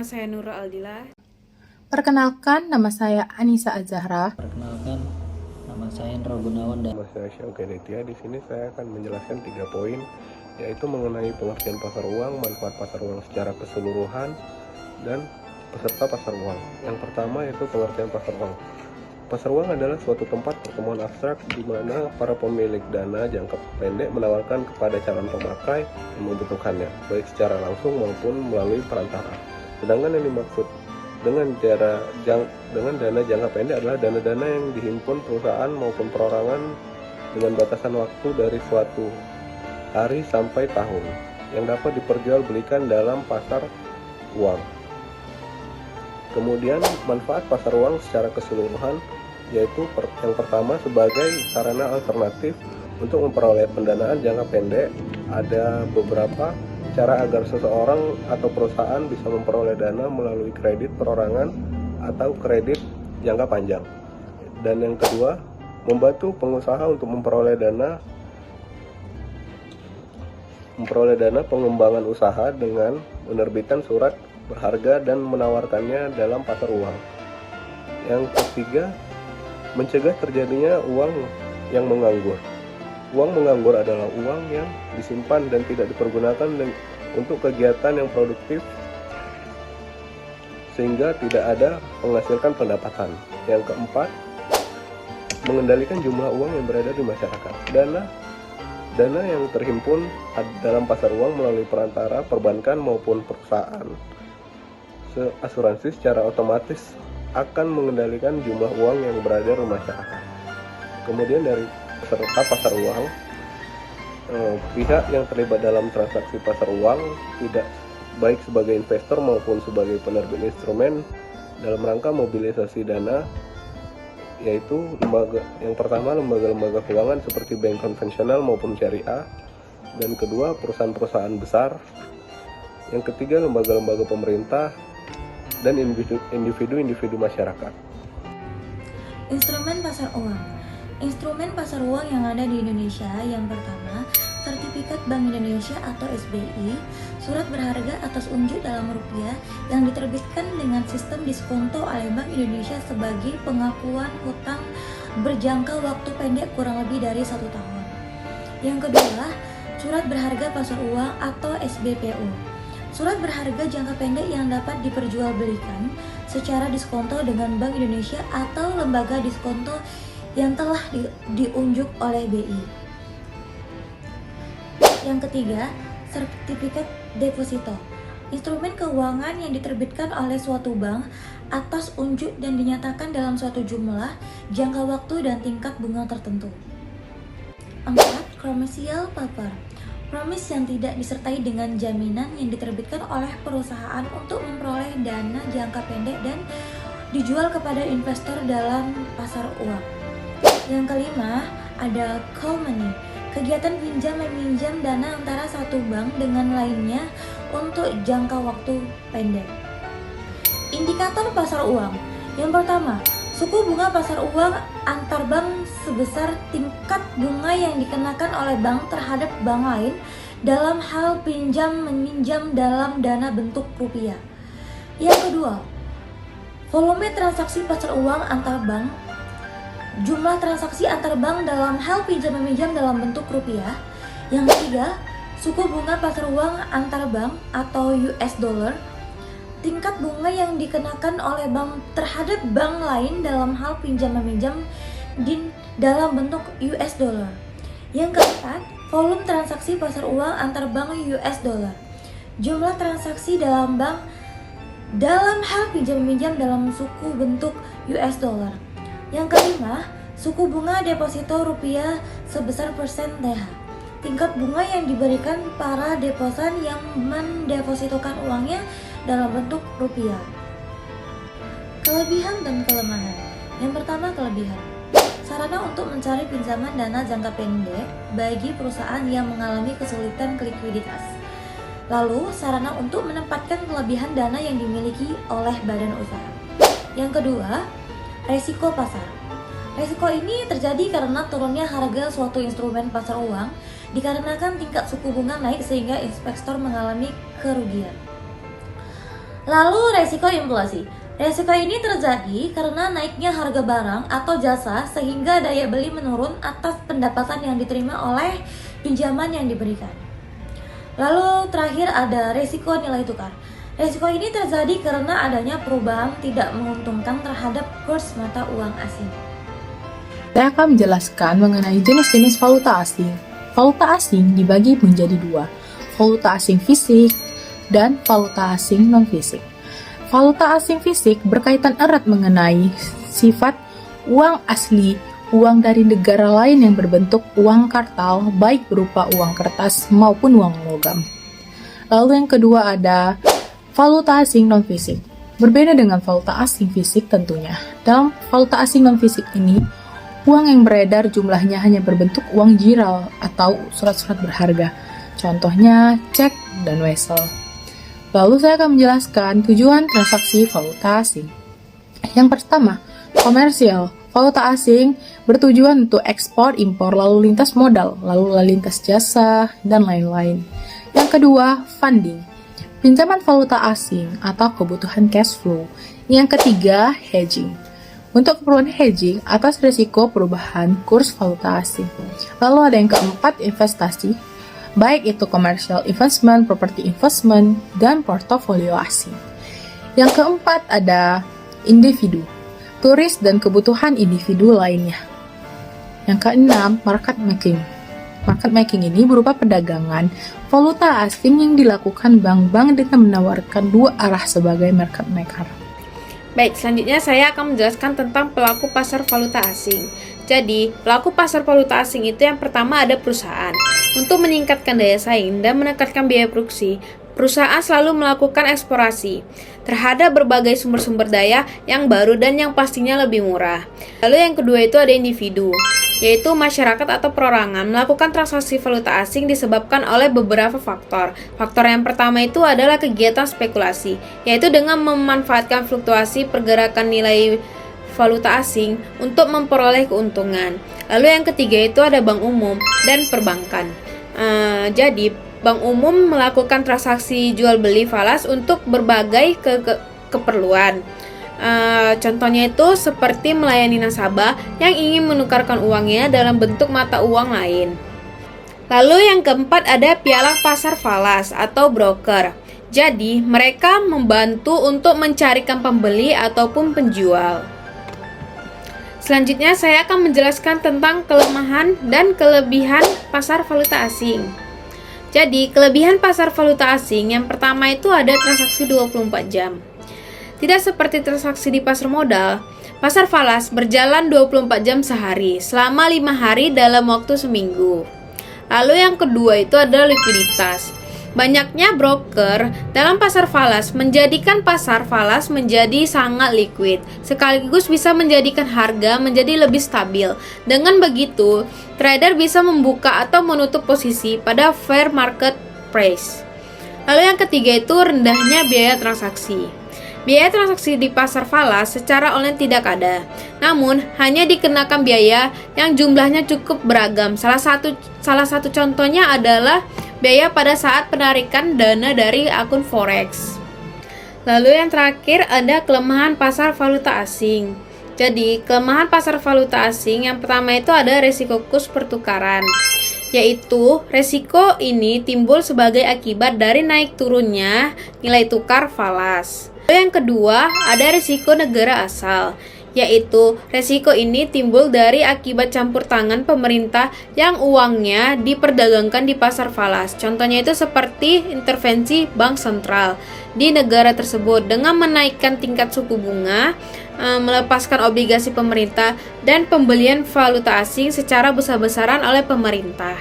saya Nurul Aldila. Perkenalkan, nama saya Anissa Azahra. Perkenalkan, nama saya Indra Gunawan dan Nama saya Syauki Aditya. Di sini saya akan menjelaskan 3 poin, yaitu mengenai pengertian pasar uang, manfaat pasar uang secara keseluruhan, dan peserta pasar uang. Yang pertama yaitu pengertian pasar uang. Pasar uang adalah suatu tempat pertemuan abstrak di mana para pemilik dana jangka pendek menawarkan kepada calon pemakai yang membutuhkannya, baik secara langsung maupun melalui perantara. Sedangkan yang dimaksud dengan dana jangka pendek adalah dana-dana yang dihimpun perusahaan maupun perorangan dengan batasan waktu dari suatu hari sampai tahun yang dapat diperjualbelikan dalam pasar uang. Kemudian manfaat pasar uang secara keseluruhan yaitu yang pertama sebagai sarana alternatif untuk memperoleh pendanaan jangka pendek. Ada beberapa cara agar seseorang atau perusahaan bisa memperoleh dana melalui kredit perorangan atau kredit jangka panjang. Dan yang kedua, membantu pengusaha untuk memperoleh dana pengembangan usaha dengan menerbitkan surat berharga dan menawarkannya dalam pasar uang. Yang ketiga, mencegah terjadinya uang yang menganggur. Uang menganggur adalah uang yang disimpan dan tidak dipergunakan untuk kegiatan yang produktif sehingga tidak ada menghasilkan pendapatan. Yang keempat, mengendalikan jumlah uang yang berada di masyarakat. Dana yang terhimpun dalam pasar uang melalui perantara perbankan maupun perusahaan asuransi secara otomatis akan mengendalikan jumlah uang yang berada di masyarakat. Kemudian dari peserta pasar uang, pihak yang terlibat dalam transaksi pasar uang tidak baik sebagai investor maupun sebagai penerbit instrumen dalam rangka mobilisasi dana, yaitu yang pertama lembaga-lembaga keuangan seperti bank konvensional maupun syariah, dan kedua perusahaan-perusahaan besar, yang ketiga lembaga-lembaga pemerintah, dan individu-individu masyarakat. Instrumen pasar uang. Instrumen pasar uang yang ada di Indonesia yang pertama, Sertifikat Bank Indonesia atau SBI, surat berharga atas unjuk dalam rupiah yang diterbitkan dengan sistem diskonto oleh Bank Indonesia sebagai pengakuan hutang berjangka waktu pendek kurang lebih dari 1 tahun. Yang kedua, surat berharga pasar uang atau SBPU. Surat berharga jangka pendek yang dapat diperjualbelikan secara diskonto dengan Bank Indonesia atau lembaga diskonto yang telah diunjuk oleh BI. Yang ketiga, sertifikat deposito. Instrumen keuangan yang diterbitkan oleh suatu bank atas unjuk dan dinyatakan dalam suatu jumlah, jangka waktu dan tingkat bunga tertentu. 4. Commercial paper. Promis yang tidak disertai dengan jaminan yang diterbitkan oleh perusahaan untuk memperoleh dana jangka pendek dan dijual kepada investor dalam pasar uang. Yang kelima, ada call money, kegiatan pinjam-meminjam dana antara satu bank dengan lainnya untuk jangka waktu pendek. Indikator pasar uang. Yang pertama, suku bunga pasar uang antar bank sebesar tingkat bunga yang dikenakan oleh bank terhadap bank lain dalam hal pinjam-meminjam dalam dana bentuk rupiah. Yang kedua, volume transaksi pasar uang antar bank, jumlah transaksi antar bank dalam hal pinjam-meminjam dalam bentuk rupiah. Yang ketiga, suku bunga pasar uang antar bank atau US dollar, tingkat bunga yang dikenakan oleh bank terhadap bank lain dalam hal pinjam-meminjam dalam bentuk US dollar. Yang keempat, volume transaksi pasar uang antar bank US dollar, jumlah transaksi dalam bank dalam hal pinjam-meminjam dalam suku bentuk US dollar. Yang kelima, suku bunga deposito rupiah sebesar persen TH, tingkat bunga yang diberikan para deposan yang mendepositokan uangnya dalam bentuk rupiah. Kelebihan dan kelemahan. Yang pertama, kelebihan. Sarana untuk mencari pinjaman dana jangka pendek bagi perusahaan yang mengalami kesulitan likuiditas. Lalu, sarana untuk menempatkan kelebihan dana yang dimiliki oleh badan usaha. Yang kedua, resiko pasar. Resiko ini terjadi karena turunnya harga suatu instrumen pasar uang dikarenakan tingkat suku bunga naik sehingga investor mengalami kerugian. Lalu resiko inflasi. Resiko ini terjadi karena naiknya harga barang atau jasa sehingga daya beli menurun atas pendapatan yang diterima oleh pinjaman yang diberikan. Lalu terakhir ada resiko nilai tukar. Resiko ini terjadi karena adanya perubahan tidak menguntungkan terhadap kurs mata uang asing. Saya akan menjelaskan mengenai jenis-jenis valuta asing. Valuta asing dibagi menjadi dua, valuta asing fisik dan valuta asing non-fisik. Valuta asing fisik berkaitan erat mengenai sifat uang asli, uang dari negara lain yang berbentuk uang kartal, baik berupa uang kertas maupun uang logam. Lalu yang kedua ada valuta asing non-fisik. Berbeda dengan valuta asing fisik tentunya. Dalam valuta asing non-fisik ini, uang yang beredar jumlahnya hanya berbentuk uang jiral atau surat-surat berharga. Contohnya cek dan wesel. Lalu saya akan menjelaskan tujuan transaksi valuta asing. Yang pertama, komersial. Valuta asing bertujuan untuk ekspor, impor, lalu lintas modal, lalu lintas jasa, dan lain-lain. Yang kedua, funding. Pinjaman valuta asing atau kebutuhan cash flow. Yang ketiga, hedging. Untuk keperluan hedging atas risiko perubahan kurs valuta asing. Lalu ada yang keempat, investasi. Baik itu commercial investment, property investment, dan portofolio asing. Yang keempat ada individu, turis dan kebutuhan individu lainnya. Yang keenam, market making. Market making ini berupa perdagangan valuta asing yang dilakukan bank-bank dengan menawarkan dua arah sebagai market maker. Baik, selanjutnya saya akan menjelaskan tentang pelaku pasar valuta asing. Jadi, pelaku pasar valuta asing itu yang pertama ada perusahaan. Untuk meningkatkan daya saing dan menekankan biaya produksi, perusahaan selalu melakukan eksplorasi terhadap berbagai sumber-sumber daya yang baru dan yang pastinya lebih murah. Lalu yang kedua itu ada individu, yaitu masyarakat atau perorangan melakukan transaksi valuta asing disebabkan oleh beberapa faktor. Faktor yang pertama itu adalah kegiatan spekulasi, yaitu dengan memanfaatkan fluktuasi pergerakan nilai valuta asing untuk memperoleh keuntungan. Lalu yang ketiga itu ada bank umum dan perbankan. Jadi bank umum melakukan transaksi jual beli falas untuk berbagai keperluan. Contohnya itu seperti melayani nasabah yang ingin menukarkan uangnya dalam bentuk mata uang lain. Lalu yang keempat ada pialang pasar falas atau broker. Jadi mereka membantu untuk mencarikan pembeli ataupun penjual. Selanjutnya saya akan menjelaskan tentang kelemahan dan kelebihan pasar valuta asing. Jadi, kelebihan pasar valuta asing yang pertama itu ada transaksi 24 jam. Tidak seperti transaksi di pasar modal, pasar falas berjalan 24 jam sehari, selama 5 hari dalam waktu seminggu. Lalu yang kedua itu adalah likuiditas. Banyaknya broker dalam pasar falas menjadikan pasar falas menjadi sangat liquid, sekaligus bisa menjadikan harga menjadi lebih stabil. Dengan begitu, trader bisa membuka atau menutup posisi pada fair market price. Lalu yang ketiga itu rendahnya biaya transaksi. Biaya transaksi di pasar falas secara online tidak ada, namun hanya dikenakan biaya yang jumlahnya cukup beragam. Salah satu contohnya adalah biaya pada saat penarikan dana dari akun forex. Lalu yang terakhir ada kelemahan pasar valuta asing. Jadi, kelemahan pasar valuta asing yang pertama itu ada resiko kurs pertukaran, yaitu resiko ini timbul sebagai akibat dari naik turunnya nilai tukar falas. Lalu yang kedua ada resiko negara asal, yaitu resiko ini timbul dari akibat campur tangan pemerintah yang uangnya diperdagangkan di pasar falas. Contohnya itu seperti intervensi bank sentral di negara tersebut dengan menaikkan tingkat suku bunga, melepaskan obligasi pemerintah, dan pembelian valuta asing secara besar-besaran oleh pemerintah.